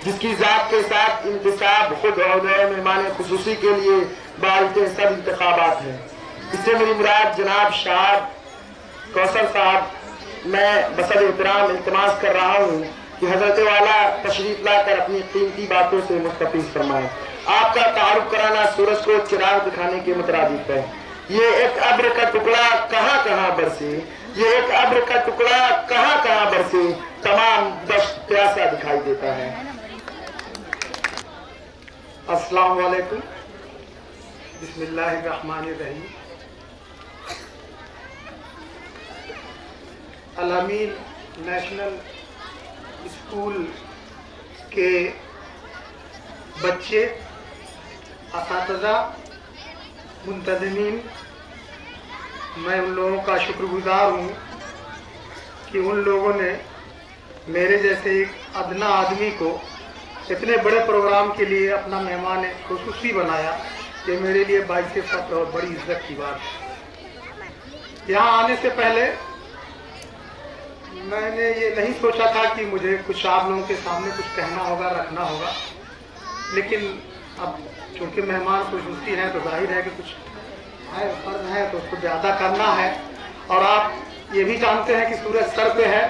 जिसकी जात के साथ इंतसाब खुद और मेहमान खुसूसी के लिए बाइते सब इंतखाबात हैं। इससे मेरी मुराद जनाब शाह कौसर साहब, मैं बसर एहतराम इल्तिमास कर रहा हूँ कि हजरत वाला तशरीफ लाकर अपनी कीमती बातों से मुस्तफीज फरमाए। आपका तारुफ कराना सूरज को चिराग दिखाने के मुतरादिफ है। ये एक अब्र का टुकड़ा कहाँ कहाँ बरसे, ये एक अब्र का टुकड़ा कहाँ कहाँ बरसे, तमाम दश्त प्यासा दिखाई देता है। अस्सलाम वालेकुम, बिस्मिल्लाहिर्रहमानिर्रहीम। अल-अमीन नेशनल स्कूल के बच्चे, असातिज़ा, मुंतज़िमीन, मैं उन लोगों का शुक्रगुजार हूँ कि उन लोगों ने मेरे जैसे एक अदना आदमी को इतने बड़े प्रोग्राम के लिए अपना मेहमान खुसूसी बनाया। ये मेरे लिए बाइसे फख्र और बड़ी इज्जत की बात है। यहाँ आने से पहले मैंने ये नहीं सोचा था कि मुझे कुछ आप लोगों के सामने कुछ कहना होगा, रखना होगा, लेकिन अब चूँकि मेहमान खुसूसी हैं तो जाहिर है कि कुछ है, फर्ज है तो उसको ज़्यादा करना है। और आप ये भी जानते हैं कि सूरज सर पे है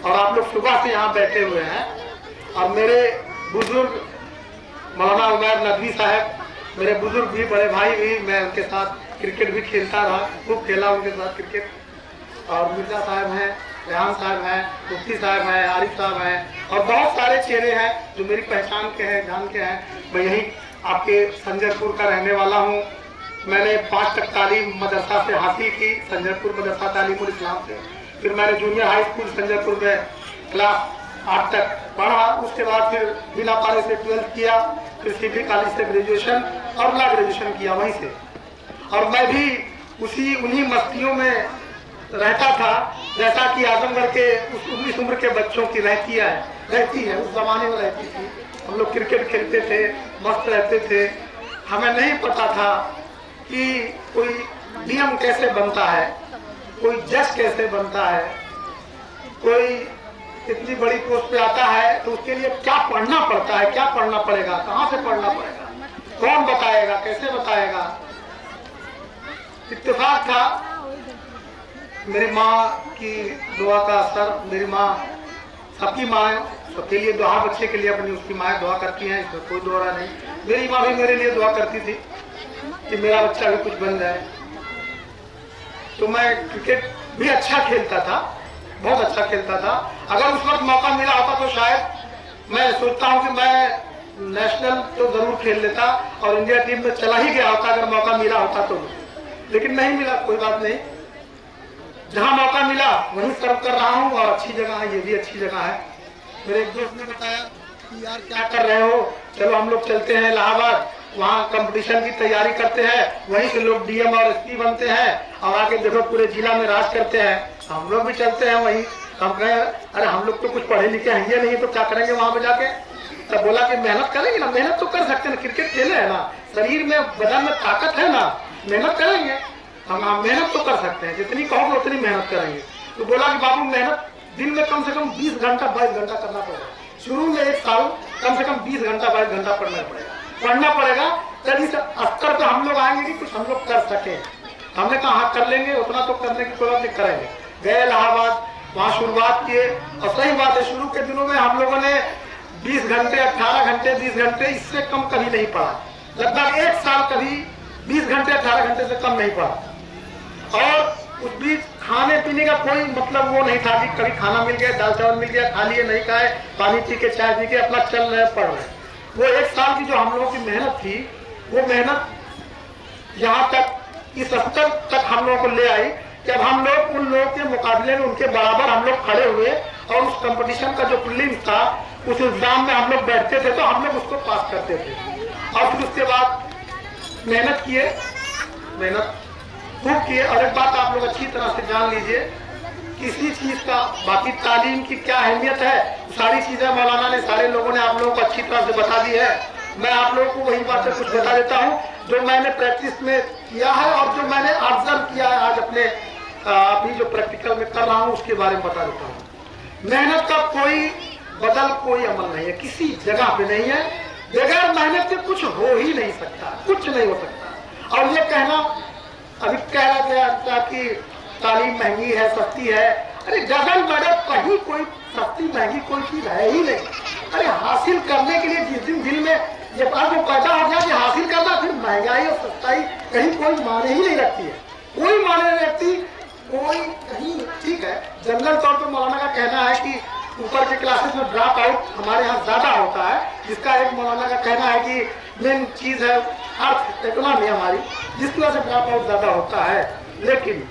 और आप लोग सुबह से यहाँ बैठे हुए हैं। और मेरे बुजुर्ग मौलाना उमैर नदवी साहब, मेरे बुजुर्ग भी, बड़े भाई भी, मैं उनके साथ क्रिकेट भी खेलता रहा, खूब खेला उनके साथ क्रिकेट। और मिर्जा साहब हैं, रेहान साहब हैं, मुफ्ती साहब हैं, आरिफ साहब हैं और बहुत सारे चेहरे हैं जो मेरी पहचान के हैं, जान के हैं। मैं यहीं आपके संजरपुर का रहने वाला हूँ। मैंने 5 तक तालीम मदरसा से हासिल की, संजरपुर मदरसा तालीमुल इस्लाम से। फिर मैंने जूनियर हाई स्कूल संजरपुर में क्लास 8 तक पढ़ा। उसके बाद फिर बिना पारे से 12th किया, फिर सिटी कॉलेज से ग्रेजुएशन और ला ग्रेजुएशन किया वहीं से। और मैं भी उन्हीं मस्तियों में रहता था जैसा कि आजमगढ़ के उस 19 उम्र के बच्चों की रहती है, उस जमाने में रहती थी। हम लोग क्रिकेट खेलते थे, मस्त रहते थे। हमें नहीं पता था कि कोई डीएम कैसे बनता है, कोई जज कैसे बनता है, कोई इतनी बड़ी पोस्ट पे आता है तो उसके लिए क्या पढ़ना पड़ता है, क्या पढ़ना पड़ेगा, कहाँ से पढ़ना पड़ेगा, कौन बताएगा, कैसे बताएगा। इत्तेफाक था मेरी माँ की दुआ का असर। मेरी माँ, सबकी माँ सबके लिए दुआ, बच्चे के लिए अपनी उसकी माँ दुआ करती हैं, इसमें कोई दोहरा नहीं। मेरी माँ भी मेरे लिए दुआ करती थी कि मेरा बच्चा भी कुछ बन जाए। तो मैं क्रिकेट भी अच्छा खेलता था, बहुत अच्छा खेलता था। अगर उस वक्त मौका मिला होता तो शायद मैं सोचता हूँ कि मैं नेशनल तो जरूर खेल लेता और इंडिया टीम में चला ही गया होता अगर मौका मिला होता तो। लेकिन नहीं मिला, कोई बात नहीं। जहाँ मौका मिला वहीं सर्व कर रहा हूँ और अच्छी जगह है, ये भी अच्छी जगह है। मेरे एक दोस्त ने बताया कि यार क्या कर रहे हो, चलो हम लोग चलते हैं इलाहाबाद, वहाँ कंपटीशन की तैयारी करते हैं, वहीं से लोग डीएम और एसपी बनते हैं और आके देखो पूरे जिला में राज करते हैं। हम लोग भी चलते हैं वहीं। हम कहे अरे हम लोग तो कुछ पढ़े लिखे हैं ये नहीं तो क्या करेंगे वहाँ पे जाके। तब बोला कि मेहनत करेंगे ना, मेहनत तो कर सकते हैं, क्रिकेट खेले है ना, शरीर में बदन में ताकत है ना, मेहनत करेंगे हम मेहनत तो कर सकते हैं, जितनी कहोगे उतनी मेहनत करेंगे। तो बोला कि बाबू मेहनत दिन में कम से कम 20 घंटा 22 घंटा करना पड़ेगा। शुरू में 1 साल कम से कम 20 घंटा 22 घंटा पढ़ना पड़ेगा, तभी से स्तर पर हम लोग आएंगे कि कुछ हम लोग कर सके। हमने कहा हाँ कर लेंगे, उतना तो करने की कोई बात नहीं, करेंगे। गए इलाहाबाद, वहाँ शुरुआत किए और सही बात है शुरू के दिनों में हम लोगों ने 20 घंटे 18 घंटे 20 घंटे इससे कम कभी नहीं पढ़ा। लगभग 1 साल कभी 20 घंटे 18 घंटे से कम नहीं पढ़ा। और उस बीच खाने पीने का कोई मतलब वो नहीं था कि कभी खाना मिल गया, दाल चावल मिल गया, खा लिए, नहीं खाए, पानी पी के चाय पी के अपना चल रहे पढ़ रहे। वो 1 साल की जो हम लोगों की मेहनत थी, वो मेहनत यहाँ तक इस स्तर तक हम लोगों को ले आई कि अब हम लोग उन लोगों के मुकाबले में उनके बराबर हम लोग खड़े हुए और उस कंपटीशन का जो प्रीलिम्स था उस एग्जाम में हम लोग बैठते थे तो हम लोग उसको पास करते थे। और फिर उसके बाद मेहनत किए, मेहनत खूब किए। और एक बात आप लोग अच्छी तरह से जान लीजिए, किसी चीज का बाकी तालीम की क्या अहमियत है, सारी चीजें मौलाना ने, सारे लोगों ने आप लोगों को अच्छी तरह से बता दी है। मैं आप लोगों को वही बातें कुछ बता देता हूँ जो मैंने प्रैक्टिस में किया है और जो मैंने ऑब्जर्व किया है आज अपने अभी जो प्रैक्टिकल में कर रहा हूँ उसके बारे में बता देता हूँ। मेहनत का कोई बदल कोई अमल नहीं है, किसी जगह पे नहीं है। बगैर मेहनत के कुछ हो ही नहीं सकता, कुछ नहीं हो सकता। और ये कहना अभी कह रहा गया था कि तालीम महंगी है, सस्ती है। अरे डबल बड़े कहीं कोई सस्ती महंगी कोई चीज है ही नहीं। अरे हासिल करने के लिए जिस दिन दिल में ये बात जो पैदा हो गया कि हासिल करना, फिर महंगाई और सस्ताई कहीं कोई माने ही नहीं रखती है, कोई माने नहीं रखती कोई कहीं। ठीक है, जनरल तौर पर मौलाना का कहना है कि ऊपर के क्लासेस में ड्रॉप आउट हमारे यहाँ ज्यादा होता है, जिसका एक मौलाना का कहना है कि मेन चीज है अर्थ इकोनॉमी हमारी, जिसकी वजह से ड्रॉप आउट ज्यादा होता है। लेकिन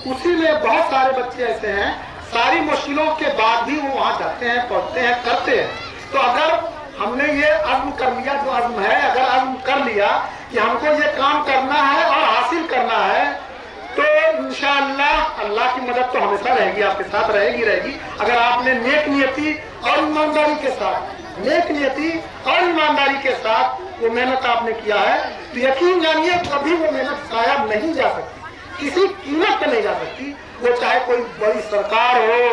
उसी में बहुत सारे बच्चे ऐसे हैं, सारी मुश्किलों के बाद भी वो वहाँ जाते हैं, पढ़ते हैं, करते हैं। तो अगर हमने ये अज़्म कर लिया, जो अज़्म है, अगर अज़्म कर लिया कि हमको ये काम करना है और हासिल करना है, तो इंशाअल्लाह अल्लाह की मदद तो हमेशा रहेगी, आपके साथ रहेगी रहेगी। अगर आपने नेक नियति और ईमानदारी के साथ, नेक नियति और ईमानदारी के साथ वो मेहनत आपने किया है, तो यकीन जानिए कभी वो मेहनत ज़ाया नहीं जा सकती, किसी कीमत पे नहीं जा सकती। वो चाहे कोई बड़ी सरकार हो,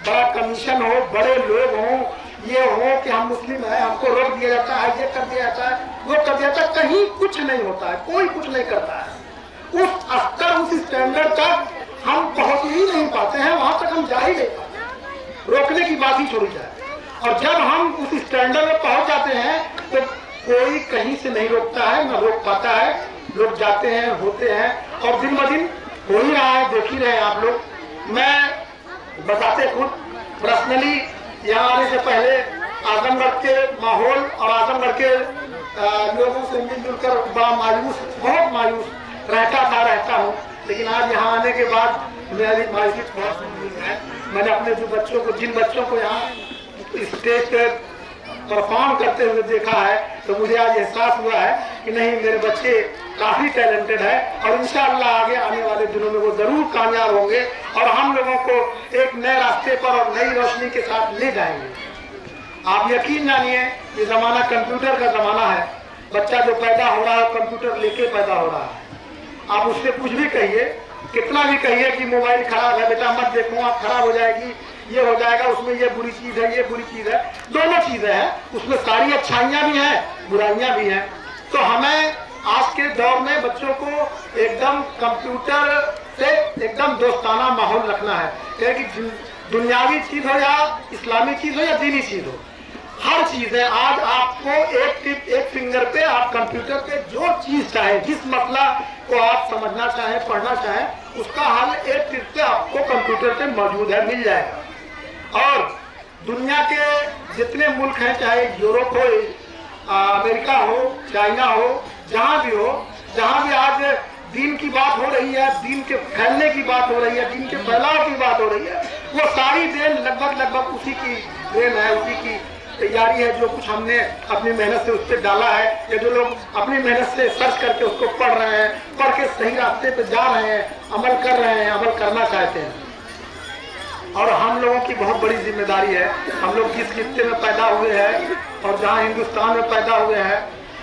बड़ा कमीशन हो, बड़े लोग हों, ये हो कि हम मुस्लिम हैं, हमको रोक दिया जाता है, ये कर दिया जाता है, वो कर दिया जाता है, कहीं कुछ नहीं होता है, कोई कुछ नहीं करता है। उस स्तर, उस स्टैंडर्ड तक हम पहुंच ही नहीं पाते हैं, वहां तक हम जा ही नहीं पाते, रोकने की बात ही छोड़ी जाए। और जब हम उस स्टैंडर्ड में पहुंच जाते हैं तो कोई कहीं से नहीं रोकता है, न रोक पाता है। लोग जाते हैं, होते हैं, और दिन ब दिन हो ही रहा है, देख ही रहे हैं आप लोग। मैं बताते खुद पर्सनली यहाँ आने से पहले आजमगढ़ के माहौल और आजमगढ़ के लोगों से मिलजुल कर बड़ा मायूस, बहुत मायूस रहता हूँ। लेकिन आज यहाँ आने के बाद मेरी मायूसी बहुत है। मैंने अपने जो बच्चों को, जिन बच्चों को यहाँ स्टेज पे परफॉर्म करते हुए देखा है, तो मुझे आज एहसास हुआ है कि नहीं, मेरे बच्चे काफी टैलेंटेड है और इंशाअल्लाह आगे आने वाले दिनों में वो जरूर कामयाब होंगे और हम लोगों को एक नए रास्ते पर और नई रोशनी के साथ ले जाएंगे। आप यकीन जानिए, ये जमाना कंप्यूटर का जमाना है। बच्चा जो पैदा हो रहा है कंप्यूटर लेके पैदा हो रहा है। आप उससे कुछ भी कहिए, कितना भी कहिए कि मोबाइल खराब है, बेटा मत देखो, आप खराब हो जाएगी, ये हो जाएगा, उसमें ये बुरी चीज है, ये बुरी चीज है। दोनों चीजें हैं, उसमें सारी अच्छाइयां भी हैं, बुराइयां भी हैं। तो हमें आज के दौर में बच्चों को एकदम कंप्यूटर से एकदम दोस्ताना माहौल रखना है, क्योंकि दुनियावी चीज हो या इस्लामी चीज हो या दीनी चीज हो, हर चीज है। आज आपको एक टिप, एक फिंगर पे आप कंप्यूटर पे जो चीज चाहे, जिस मसला को आप समझना चाहें, पढ़ना चाहें, उसका हल एक टिप पे आपको कंप्यूटर पे मौजूद है, मिल जाएगा। और दुनिया के जितने मुल्क हैं, चाहे यूरोप हो, अमेरिका हो, चाइना हो, जहाँ भी हो, जहाँ भी आज दीन की बात हो रही है, दीन के फैलने की बात हो रही है, दीन के फैलाव की बात हो रही है, वो सारी देन लगभग उसी की देन है, उसी की तैयारी है। जो कुछ हमने अपनी मेहनत से उस पर डाला है, या जो लोग अपनी मेहनत से सर्च करके उसको पढ़ रहे हैं, पढ़ के सही रास्ते पे जा रहे हैं, अमल कर रहे हैं, अमल करना चाहते हैं। और हम लोगों की बहुत बड़ी जिम्मेदारी है। हम लोग जिस खित्ते में पैदा हुए हैं और जहाँ हिंदुस्तान में पैदा हुए हैं,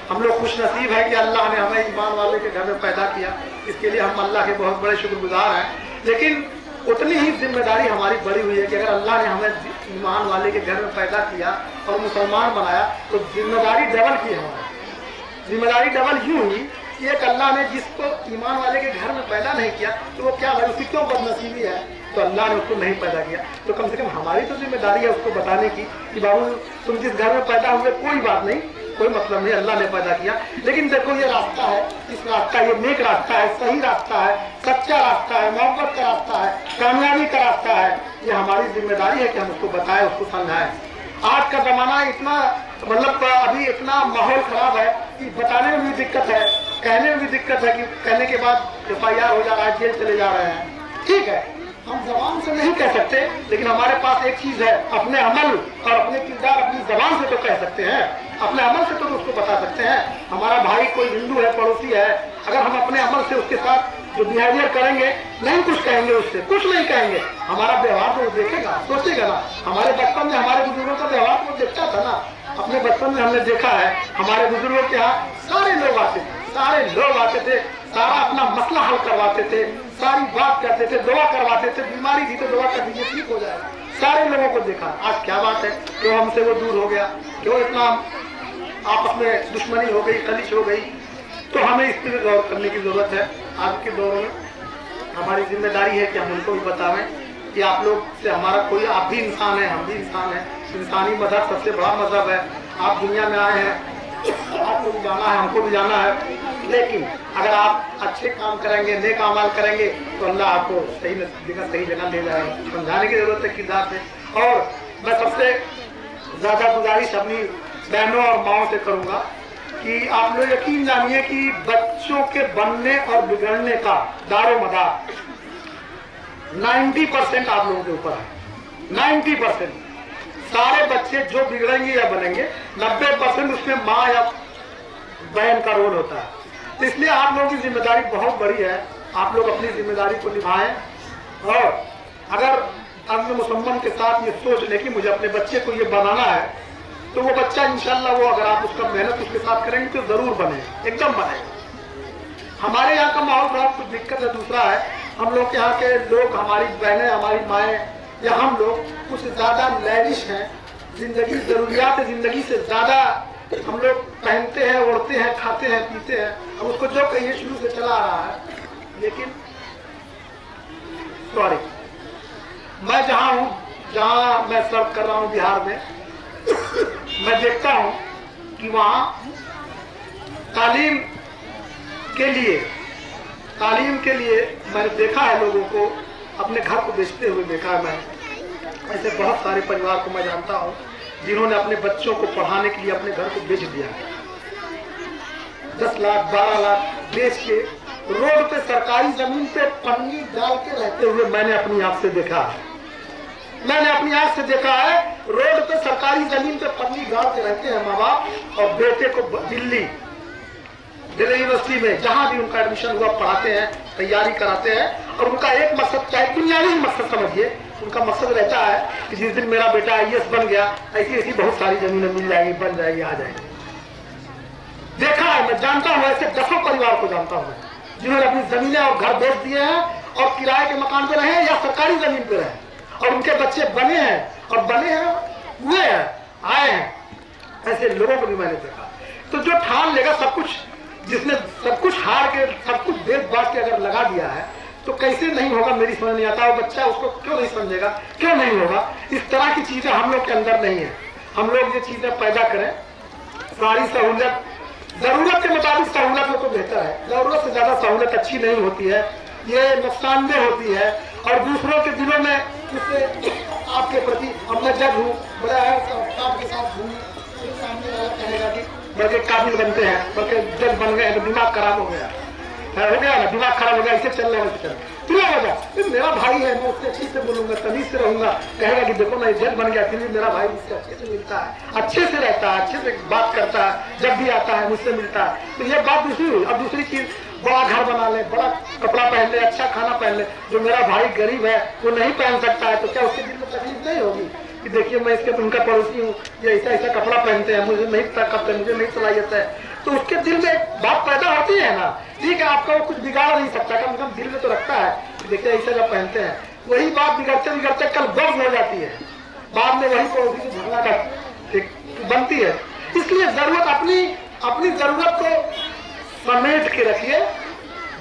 हम लोग खुश नसीब है कि अल्लाह ने हमें ईमान वाले के घर में पैदा किया। इसके लिए हम अल्लाह के बहुत बड़े शुक्रगुजार हैं। लेकिन उतनी ही जिम्मेदारी हमारी बड़ी हुई है कि अगर अल्लाह ने हमें ईमान वाले के घर में पैदा किया और मुसलमान बनाया, तो जिम्मेदारी डबल की है हमारी। जिम्मेदारी डबल यूँ हुई कि एक अल्लाह ने जिसको ईमान वाले के घर में पैदा नहीं किया, तो वो क्या है, उसकी क्यों बदनसीबी है, तो अल्लाह ने उसको नहीं पैदा किया। तो कम से कम हमारी तो जिम्मेदारी है उसको बताने की कि बाबू तुम जिस घर में पैदा हुए कोई बात नहीं, कोई मतलब नहीं, अल्लाह ने पैदा किया। लेकिन देखो ये रास्ता है, इस रास्ता, ये नेक रास्ता है, सही रास्ता है, सच्चा रास्ता है, मोहब्बत का रास्ता है, कामयाबी का रास्ता है। ये हमारी जिम्मेदारी है कि हम उसको बताएं, उसको समझाएं। आज का जमाना इतना, मतलब अभी इतना माहौल खराब है कि बताने में भी दिक्कत है, कहने में भी दिक्कत है कि कहने के बाद FIR हो जा रहा है, जेल चले जा रहे हैं। ठीक है, हम जबान से नहीं कह सकते, लेकिन हमारे पास एक चीज है, अपने अमल और अपने किरदार अपनी जबान से तो कह सकते हैं, अपने अमल से तो उसको बता सकते हैं। हमारा भाई कोई हिंदू है, पड़ोसी है, अगर हम अपने अमल से उसके साथ जो बिहेवियर करेंगे, नहीं कुछ कहेंगे, उससे कुछ नहीं कहेंगे, हमारा व्यवहार तो वो देखेगा, सोचेगा ना। हमारे बचपन में हमारे बुजुर्गों का व्यवहार वो देखता था ना। अपने बचपन में हमने देखा है, हमारे बुजुर्गों के यहाँ सारे लोग आते थे, सारे लोग आते थे, सारा अपना मसला हल करवाते थे, सारी बात करते थे, दुआ करवाते थे। बीमारी थी तो दुआ कर दीजिए, ठीक हो जाएगा। सारे लोगों को देखा। आज क्या बात है, क्यों हमसे वो दूर हो गया, क्यों इतना आपस में दुश्मनी हो गई, खलिश हो गई। तो हमें इस पर गौर करने की जरूरत है। आज के दौर में हमारी जिम्मेदारी है कि हम उनको भी बतावें कि आप लोग से हमारा कोई, आप भी इंसान है, हम भी इंसान है। इंसानी मजहब सबसे बड़ा मजहब है। आप दुनिया में आए हैं, आपको भी जाना है, हमको भी जाना है, लेकिन अगर आप अच्छे काम करेंगे, नेक अमाल करेंगे तो अल्लाह आपको सही जगह ले जाएगा। समझाने की जरूरत है किरदार से। और मैं सबसे ज्यादा गुजारिश अपनी बहनों और माओं से करूंगा कि आप लोग यकीन जानिए कि बच्चों के बनने और बिगड़ने का दारोमदार 90% आप लोगों के ऊपर है। 90% सारे बच्चे जो बिगड़ेंगे या बनेंगे, 90% उसमें माँ या बहन का रोल होता है। तो इसलिए आप लोगों की जिम्मेदारी बहुत बड़ी है। आप लोग अपनी जिम्मेदारी को निभाएं और अगर अज़्म मुसम्मन के साथ ये सोच ले कि मुझे अपने बच्चे को ये बनाना है, तो वो बच्चा इंशाल्लाह वो, अगर आप उसका मेहनत उसके साथ करेंगे तो जरूर बने, एकदम बनेगा। हमारे यहाँ का माहौल थोड़ा कुछ दिक्कत है, दूसरा है। हम लोग के यहाँ के लोग, हमारी बहनें, हमारी माएँ या हम लोग कुछ ज्यादा लैविश हैं। जिंदगी, जरूरियात जिंदगी से ज्यादा हम लोग पहनते हैं, ओढ़ते हैं, खाते हैं, पीते हैं। अब उसको जो कहिए शुरू से चला आ रहा है। लेकिन सॉरी, मैं जहाँ हूँ, जहाँ मैं सर्व कर रहा हूँ बिहार में, मैं देखता हूँ कि वहाँ तालीम के लिए मैंने देखा है लोगों को अपने घर को बेचते हुए देखा है। मैं ऐसे बहुत सारे परिवार को मैं जानता हूँ जिन्होंने अपने बच्चों को पढ़ाने के लिए अपने घर को बेच दिया। 10 लाख 12 लाख बेच के रोड पे, सरकारी जमीन पे पन्नी डाल के रहते हुए मैंने अपनी आंख से देखा है। मैंने अपनी आंख से देखा है, रोड पे सरकारी जमीन पे पन्नी डाल के रहते हैं माँ बाप और बेटे को दिल्ली यूनिवर्सिटी में जहां भी उनका एडमिशन हुआ पढ़ाते हैं, तैयारी कराते हैं। और उनका एक मकसद, चाहे बुनियादी मकसद समझिए, उनका मकसद रहता है कि जिस दिन मेरा बेटा IAS बन गया, ऐसी ऐसी बहुत सारी जमीनें मिल जाएगी, बन जाएगी, आ जाएगी। देखा है, मैं जानता हूँ, ऐसे दसों परिवार को जानता हूँ जिन्होंने अपनी जमीनें और घर बेच दिए हैं और किराए के मकान पे रहे या सरकारी जमीन पे रहे, और उनके बच्चे बने हैं और बने हैं, हुए हैं, आए हैं। ऐसे लोगों को भी मैंने देखा। तो जो ठान लेगा सब कुछ, जिसने सब कुछ हार के, सब कुछ बेच बांट के अगर लगा दिया है, तो कैसे नहीं होगा मेरी समझ नहीं आता। वो बच्चा उसको क्यों नहीं समझेगा, क्यों नहीं होगा। इस तरह की चीजें हम लोग के अंदर नहीं है। हम लोग ये चीजें पैदा करें, सारी सहूलत, जरूरत के मुताबिक सहूलत हो तो बेहतर है। जरूरत से ज्यादा सहूलत अच्छी नहीं होती है, ये नुकसानदेह होती है। और दूसरों के दिलों में उससे आपके प्रति, अब मैं जज हूँ, बड़ा है आपके साथ हूँ, सामने वाला कहेगा कि बड़े काबिल बनते हैं, बल्कि जज बन गए तो दिमाग खराब हो गया ना, दिमाग खराब हो गया, ऐसे चल रहे हैं, मेरा भाई है, मैं उससे अच्छे से बोलूंगा, तमीज से रहूंगा। कहेगा कि देखो मैं जज बन गया, फिर भी मेरा भाई मुझसे अच्छे से मिलता है, अच्छे से रहता है, अच्छे से बात करता है, जब भी आता है मुझसे मिलता है। तो ये बात दूसरी हुई। अब दूसरी चीज, बड़ा घर बना ले, बड़ा कपड़ा पहन ले, अच्छा खाना पहन ले। जो मेरा भाई गरीब है वो नहीं पहन सकता है, तो क्या उसके दिल में तकलीफ नहीं होगी कि देखिए मैं इसके उनका पड़ोसी हूँ, ये ऐसा ऐसा कपड़ा पहनते हैं, मुझे नहीं करते, मुझे नहीं सलाहियत है। तो उसके दिल में एक बात पैदा होती है ना, ठीक है, आपका वो कुछ बिगाड़ नहीं सकता, कम से कम दिल में तो रखता है कि देखिए ऐसा जब पहनते हैं। वही बात बिगड़ते बिगड़ते कल बर्ज हो जाती है, बाद में वही पड़ोसी से झगड़ा का बनती है। इसलिए जरूरत, अपनी जरूरत को समेट के रखिए,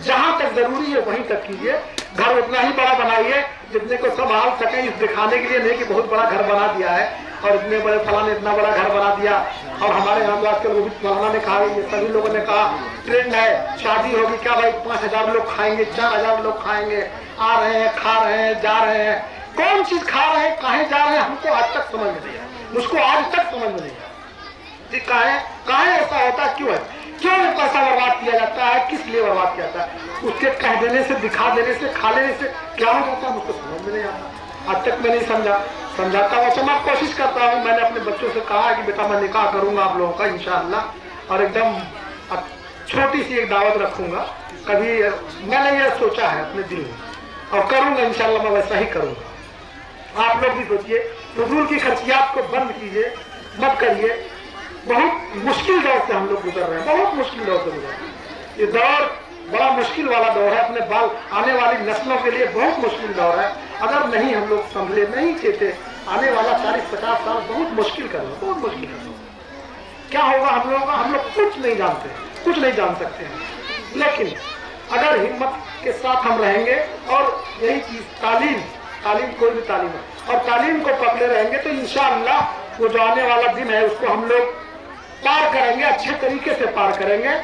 जहां तक जरूरी है वहीं तक कीजिए। घर उतना ही बड़ा बनाइए जितने को संभाल सके, इस दिखाने के लिए नहीं कि बहुत बड़ा घर बना दिया है और इतने बड़े फलाने इतना बड़ा घर बना दिया। और हमारे यहाँ तो आजकल रोहित मौलाना ने कहा, ये सभी लोगों ने कहा ट्रेंड है, शादी होगी क्या भाई 5000 लोग खाएंगे, 4000 लोग खाएंगे, आ रहे हैं, खा रहे हैं, जा रहे हैं। कौन चीज खा रहे हैं, कहाँ जा रहे हैं, हमको आज तक समझ में नहीं है, मुझको आज तक समझ में नहीं है। कहाँ ऐसा होता, क्यों है, क्यों पैसा बर्बाद किया जाता है, किस लिए बर्बाद किया जाता है। उसके कह देने से, दिखा देने से, खा लेने से क्या हो जाता है, मुझको समझ में नहीं आता। आज तक मैं नहीं समझाता हूँ। अच्छा, मैं कोशिश करता हूँ, मैंने अपने बच्चों से कहा है कि बेटा मैं निकाह करूंगा आप लोगों का इंशाअल्लाह, और एकदम छोटी सी एक दावत रखूंगा। कभी मैंने ये सोचा है अपने दिल में, और करूंगा इंशाअल्लाह, मैं वैसा ही करूंगा। आप लोग भी सोचिए, फजूल की खर्चियात को बंद कीजिए, मत करिए। बहुत मुश्किल दौर से हम लोग गुजर रहे हैं, बहुत मुश्किल दौर से गुजर रहे हैं। ये दौर बड़ा मुश्किल वाला दौर है, अपने आने वाली नस्लों के लिए बहुत मुश्किल दौर है। अगर नहीं हम लोग संभले, नहीं चेते, आने वाला 40-50 साल बहुत मुश्किल कर लो, बहुत मुश्किल कर लो। क्या होगा हम लोगों का, हम लोग कुछ नहीं जानते, कुछ नहीं जान सकते हैं। लेकिन अगर हिम्मत के साथ हम रहेंगे और यही चीज तालीम, कोई भी तालीम है, और तालीम को पकड़े रहेंगे तो इंशाअल्लाह वो जो आने वाला दिन है उसको हम लोग पार करेंगे, अच्छे तरीके से पार करेंगे।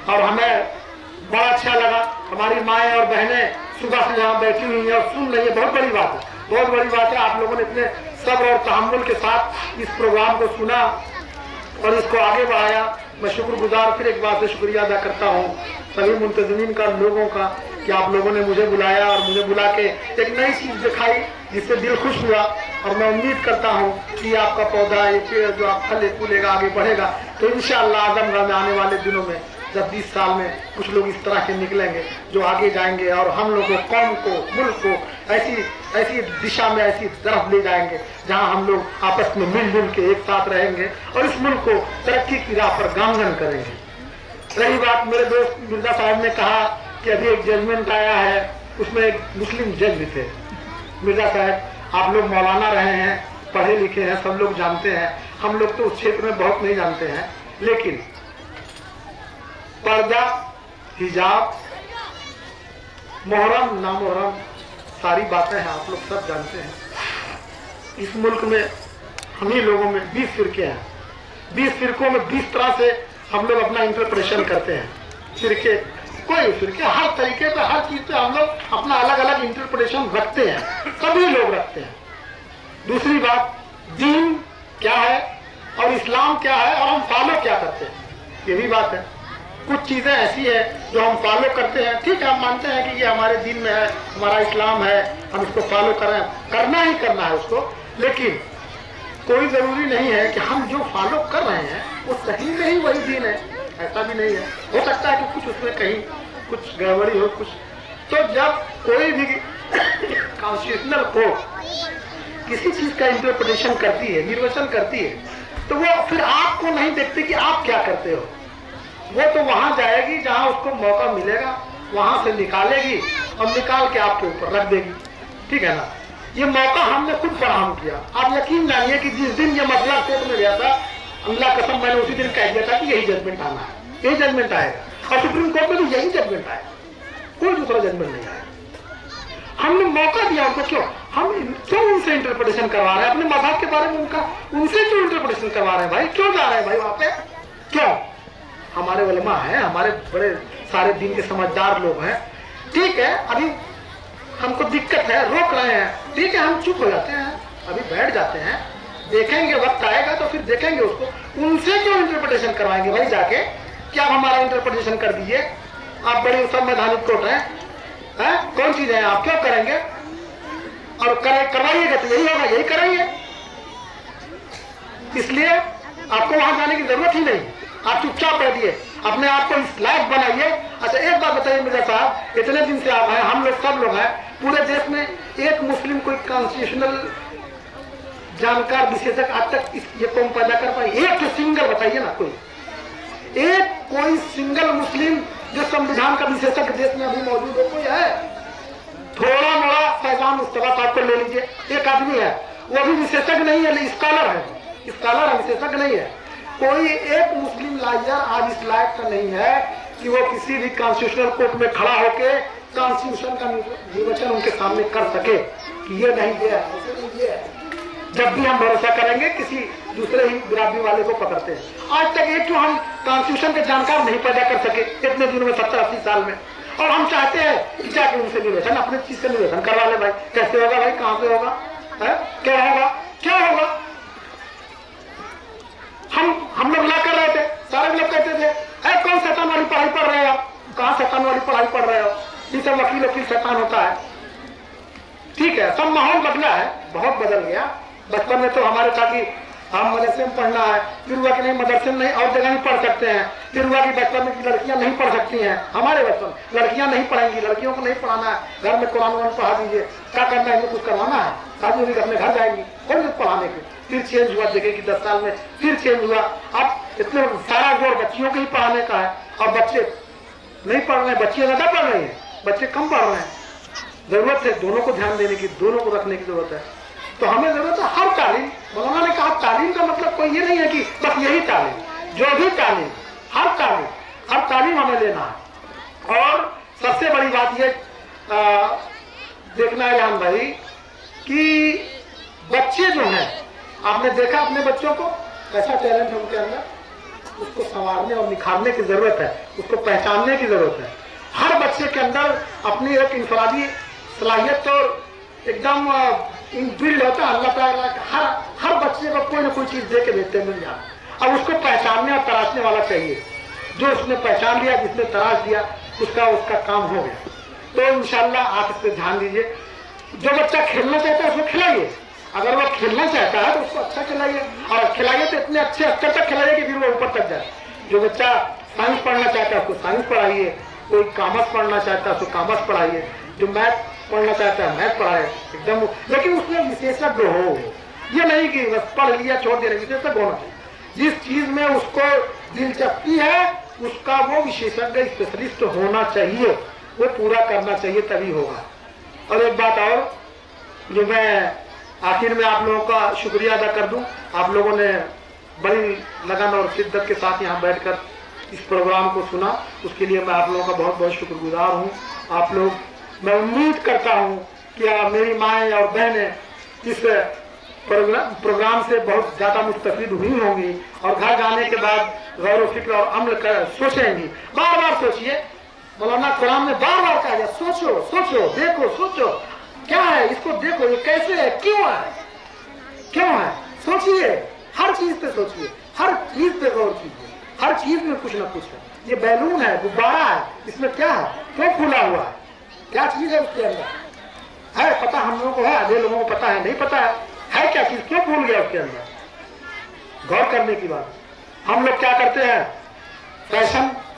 और हमें बड़ा अच्छा लगा, हमारी माएँ और बहनें सुबह से यहाँ बैठी हुई हैं और सुन रही है, बहुत बड़ी बात है, बहुत बड़ी बात है। आप लोगों ने इतने सब्र और तहम्मुल के साथ इस प्रोग्राम को सुना और इसको आगे बढ़ाया। मैं शुक्रगुजार फिर एक बार से शुक्रिया अदा करता हूँ सभी मुंतज़मीन का, लोगों का, कि आप लोगों ने मुझे बुलाया और मुझे बुला के एक नई चीज़ दिखाई जिससे दिल खुश हुआ। और मैं उम्मीद करता हूँ कि आपका पौधा, ये पेड़ जो आप फल फूलेगा, आगे बढ़ेगा, तो इंशाअल्लाह आजमगढ़ में आने वाले दिनों में जब 20 साल में कुछ लोग इस तरह के निकलेंगे जो आगे जाएंगे और हम लोग को, कौम को, मुल्क को ऐसी दिशा में, ऐसी तरफ ले जाएंगे जहां हम लोग आपस में मिलजुल के एक साथ रहेंगे और इस मुल्क को तरक्की की राह पर गामगन करेंगे। रही बात, मेरे दोस्त मिर्जा साहब ने कहा कि अभी एक जजमेंट आया है, उसमें एक मुस्लिम जज भी थे। मिर्जा साहब, आप लोग मौलाना रहे हैं, पढ़े लिखे हैं, सब लोग जानते हैं, हम लोग तो उस क्षेत्र में बहुत नहीं जानते हैं, लेकिन पर्दा, हिजाब, मोहरम, नामोहरम, सारी बातें हैं, आप लोग सब जानते हैं। इस मुल्क में हम ही लोगों में 20 फिरके हैं, 20 फिरकों में 20 तरह से हम लोग अपना इंटरप्रिटेशन करते हैं। फिरके, कोई फिरके, हर तरीके पे, हर चीज पे हम लोग अपना अलग अलग इंटरप्रिटेशन रखते हैं, सभी लोग रखते हैं। दूसरी बात, दीन क्या है और इस्लाम क्या है और हम फॉलो क्या करते हैं, ये भी बात है। कुछ चीजें ऐसी है जो हम फॉलो करते हैं, ठीक है, हम मानते हैं कि ये हमारे दीन में है, हमारा इस्लाम है, हम इसको फॉलो करें, करना ही करना है उसको, लेकिन कोई जरूरी नहीं है कि हम जो फॉलो कर रहे हैं वो सही में ही वही दीन है, ऐसा भी नहीं है। हो सकता है कि कुछ उसमें कहीं कुछ गड़बड़ी हो, कुछ। तो जब कोई भी कॉन्स्टिट्यूशनल कोर्ट किसी चीज का इंटरप्रिटेशन करती है, निर्वचन करती है, तो वो फिर आपको नहीं देखती कि आप क्या करते हो, वो तो वहां जाएगी जहां उसको मौका मिलेगा, वहां से निकालेगी और निकाल के आपके ऊपर रख देगी, ठीक है ना। ये मौका हमने खुद फराहम किया। आप यकीन जानिए कि जिस दिन ये मसला कोर्ट में गया था, अल्लाह कसम, मैंने उसी दिन कह दिया था कि यही जजमेंट आना है, यही जजमेंट आएगा, और सुप्रीम कोर्ट में भी यही जजमेंट आएगा, कोई दूसरा जजमेंट नहीं आएगा। हमने मौका दिया उनको, हम क्यों उनसे इंटरप्रिटेशन करवा रहे हैं, अपने मज़हब के बारे में उनसे क्यों इंटरप्रिटेशन करवा रहे हैं भाई, क्यों जा रहे हैं भाई वहां पे, क्यों? हमारे उलमा हैं, हमारे बड़े सारे दिन के समझदार लोग हैं, ठीक है, अभी हमको दिक्कत है, रोक रहे हैं, ठीक है, हम चुप हो जाते हैं, अभी बैठ जाते हैं, देखेंगे, वक्त आएगा तो फिर देखेंगे उसको। उनसे क्यों इंटरप्रिटेशन करवाएंगे भाई जाके, क्या आप हमारा इंटरप्रिटेशन कर दीजिए, आप बड़े संवैधानिक कोर्ट हैं, कौन चीज है, आप क्यों करेंगे, और करवाइएगा तो यही होगा, यही कराइए, इसलिए आपको वहां जाने की जरूरत ही नहीं, आप चुपचाप रह दिए, अपने आप को इस लायक बनाइए। अच्छा, एक बात बताइए मिर्जा साहब, इतने दिन से आप हैं, हम लोग सब लोग हैं, पूरे देश में एक मुस्लिम कोई कॉन्स्टिट्यूशनल जानकार विशेषज्ञ आज तक ये कौन पैदा कर पाए, एक तो सिंगल बताइए ना, कोई सिंगल मुस्लिम जो संविधान का विशेषज्ञ देश में अभी मौजूद हो, कोई है? थोड़ा मोड़ा फैजान मुस्तफा साहब को ले लीजिए, एक आदमी है, वो भी विशेषज्ञ नहीं है, स्कॉलर है, विशेषज्ञ नहीं है। कोई एक मुस्लिम लॉयर आज इस लायक का नहीं है कि वो किसी भी कॉन्स्टिट्यूशनल कोर्ट में खड़ा होके कॉन्स्टिट्यूशन का निर्वचन उनके सामने कर सके कि ये नहीं दिया है। जब भी हम भरोसा करेंगे किसी दूसरे ही बिरादरी वाले को पकड़ते हैं। आज तक एक जो हम कॉन्स्टिट्यूशन के जानकार नहीं पैदा कर सके इतने दिनों में, 70-80 साल में, और हम चाहते हैं कि जाके उनसे निवेदन, अपने चीज का निवेदन करवा ले भाई। कैसे होगा भाई, कहाँ से होगा, क्या होगा, क्या होगा? हम लोग ला कर रहे थे, सारे लोग कहते थे, अरे कौन शैतान वाली पढ़ाई पढ़ रहे हो, कहाँ शैतान वाली पढ़ाई पढ़ रहे हो, ये सब वकील शैतान होता है। ठीक है, सब माहौल बदला है, बहुत बदल गया। बचपन में तो हमारे था कि हम मदरसे में पढ़ना है, फिर हुआ कि नहीं मदरसे में नहीं, और जगह भी पढ़ सकते हैं। फिर हुआ कि बचपन में लड़कियां नहीं पढ़ सकती हैं, हमारे बचपन लड़कियां नहीं पढ़ेंगी, लड़कियों को नहीं पढ़ाना है, घर में कुरान पढ़ा दीजिए, क्या करना है, कुछ करवाना है, शादी होगी अपने घर जाएंगी, कौन पढ़ाने की। फिर चेंज हुआ, देखे कि 10 साल में फिर चेंज हुआ, अब इतने सारा जोर बच्चियों को ही पढ़ाने का है, और बच्चे नहीं पढ़ रहे हैं, बच्चियां ज्यादा पढ़ रही हैं, बच्चे कम पढ़ रहे हैं। जरूरत है, दोनों को ध्यान देने की, दोनों को रखने की जरूरत है। तो हमें जरूरत है हर तालीम, मौलाना ने कहा तालीम का मतलब कोई ये नहीं है कि बस यही तालीम, जो भी तालीम, हर तालीम हमें लेना है। और सबसे बड़ी बात ये देखना है इल्हाम भाई कि बच्चे जो हैं, आपने देखा अपने बच्चों को कैसा टैलेंट है उनके अंदर, उसको संवारने और निखारने की जरूरत है, उसको पहचानने की जरूरत है। हर बच्चे के अंदर अपनी एक इंफरादी सलाहियत तो एकदम इनबिल्ड होता है। अल्लाह ताला हर बच्चे को कोई ना कोई चीज दे के देते मिल जाए। अब उसको पहचानने और तराशने वाला चाहिए। जो उसने पहचान लिया, जिसने तराश दिया, उसका काम हो गया। तो इंशाल्लाह आप इस पर ध्यान दीजिए। जो बच्चा खेलना चाहता है उसको खिलाइए, अगर वो खेलना चाहता है तो उसको अच्छा खिलाइए, और खिलाइए तो इतने अच्छे स्तर तक खिलाइए कि फिर वो ऊपर तक जाए। जो बच्चा साइंस पढ़ना चाहता है उसको साइंस पढ़ाइए, कोई कॉमर्स पढ़ना चाहता है उसको कॉमर्स पढ़ाइए, जो मैथ पढ़ना चाहता है मैथ पढ़ाए एकदम, लेकिन उसमें विशेषज्ञ हो। ये नहीं कि बस पढ़ लिया छोड़ दे रहे, विशेषज्ञ होना चाहिए। जिस चीज में उसको दिलचस्पी है उसका वो विशेषज्ञ स्पेशलिस्ट होना चाहिए, वो पूरा करना चाहिए, तभी होगा। और एक बात और जो मैं आखिर में आप लोगों का शुक्रिया अदा कर दूं, आप लोगों ने बड़ी लगन और शिद्दत के साथ यहाँ बैठकर इस प्रोग्राम को सुना, उसके लिए मैं आप लोगों का बहुत बहुत शुक्रगुजार हूँ। आप लोग, मैं उम्मीद करता हूँ कि मेरी माएँ और बहनें इस प्रोग्राम से बहुत ज़्यादा मुस्तफीद हुई होंगी और घर जाने के बाद गौर फिक्र और अमल कर सोचेंगी। बार बार सोचिए, मौलाना कुरान में बार बार कहा, सोचो सोचो, देखो सोचो क्या है, इसको देखो ये कैसे है, क्यों है, सोचिए, हर चीज पे सोचिए, हर चीज पे गौर कीजिए, हर चीज में कुछ ना कुछ है। ये बैलून है, गुब्बारा है, इसमें क्या है, क्यों खुला हुआ है, क्या चीज है उसके अंदर है, पता हम लोगों को है, आधे लोगों को पता है, नहीं पता है क्या चीज, क्यों भूल गया उसके अंदर। गौर करने की बात। हम लोग क्या करते हैं,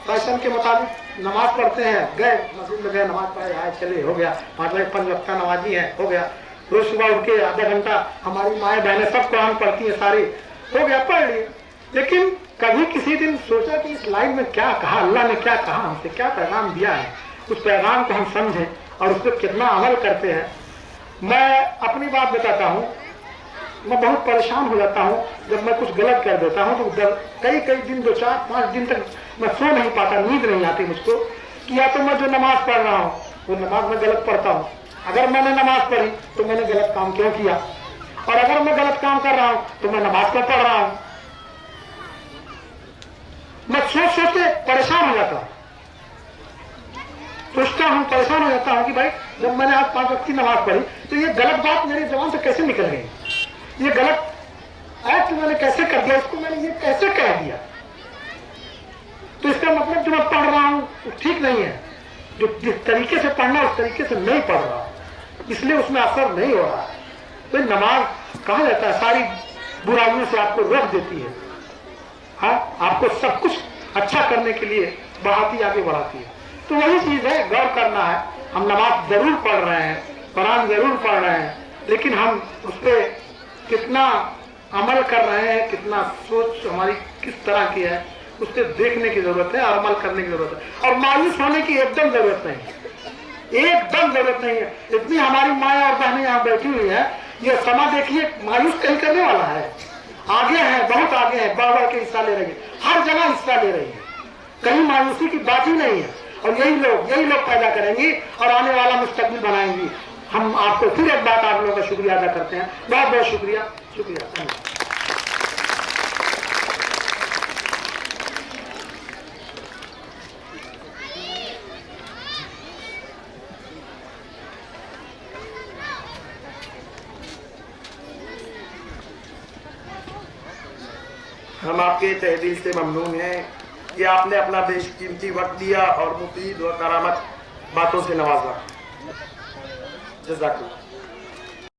फैशन के मुताबिक नमाज पढ़ते हैं, गए मस्जिद में गए, नमाज पढ़े आए, चले, हो गया, 5 वक्त का नमाजी है, हो गया। रोज सुबह उठ के आधा घंटा हमारी माएँ बहनें सब कुरान पढ़ती हैं सारी, हो गया, पढ़ लिए। लेकिन कभी किसी दिन सोचा कि इस लाइन में क्या कहा, अल्लाह ने क्या कहा, हमसे क्या पैगाम दिया है, उस पैगाम को हम समझें और उस पर कितना अमल करते हैं। मैं अपनी बात बताता हूँ, मैं बहुत परेशान हो जाता हूँ जब मैं कुछ गलत कर देता हूँ, तो कई दिन 2-4-5 दिन तक मैं सो नहीं पाता, नींद नहीं आती मुझको कि या तो मैं जो नमाज पढ़ रहा हूँ वो नमाज में गलत पढ़ता हूँ, अगर मैंने नमाज पढ़ी तो मैंने गलत काम क्यों किया, और अगर मैं गलत काम कर रहा हूँ तो मैं नमाज क्यों पढ़ रहा हूँ। मैं सोच के परेशान हो जाता हूँ, सोचता हूँ, परेशान हो जाता हूँ कि भाई जब मैंने आज 5 वक्त की नमाज पढ़ी तो ये गलत बात मेरी जुबान से कैसे निकल गई, ये गलत एक्ट मैंने कैसे कर दिया, इसको मैंने ये कैसे कह दिया। तो इसका मतलब जो मैं पढ़ रहा हूँ ठीक नहीं है, जो जिस तरीके से पढ़ना उस तरीके से नहीं पढ़ रहा, इसलिए उसमें असर नहीं हो रहा। तो नमाज कहा जाता है सारी बुराइयों से आपको रोक देती है, हाँ, आपको सब कुछ अच्छा करने के लिए बढ़ाती, आगे बढ़ाती है। तो वही चीज है, गौर करना है। हम नमाज जरूर पढ़ रहे हैं, कुरान जरूर पढ़ रहे हैं, लेकिन हम उस पर कितना अमल कर रहे हैं, कितना सोच हमारी किस तरह की है, उस पर देखने की जरूरत है और अमल करने की जरूरत है। और मायूस होने की एकदम जरूरत नहीं है, एकदम जरूरत नहीं है। इतनी हमारी माएँ और बहनें यहाँ बैठी हुई है, ये समा देखिए मायूस कहीं करने वाला है, आगे है, बहुत आगे है, बढ़ के हिस्सा ले रही है, हर जगह हिस्सा ले रही है, कहीं मायूसी की बात ही नहीं है। और यही लोग पैदा करेंगी और आने वाला मुस्तकबिल बनाएंगी। हम आपको फिर एक बात आप लोगों का शुक्रिया अदा करते हैं, बहुत बहुत शुक्रिया, शुक्रिया। हम आपके तहे दिल से ममनून हैं कि आपने अपना बेशकीमती वक्त दिया और मुफीद और करामत बातों से नवाजा। जज़ाकल्लाह।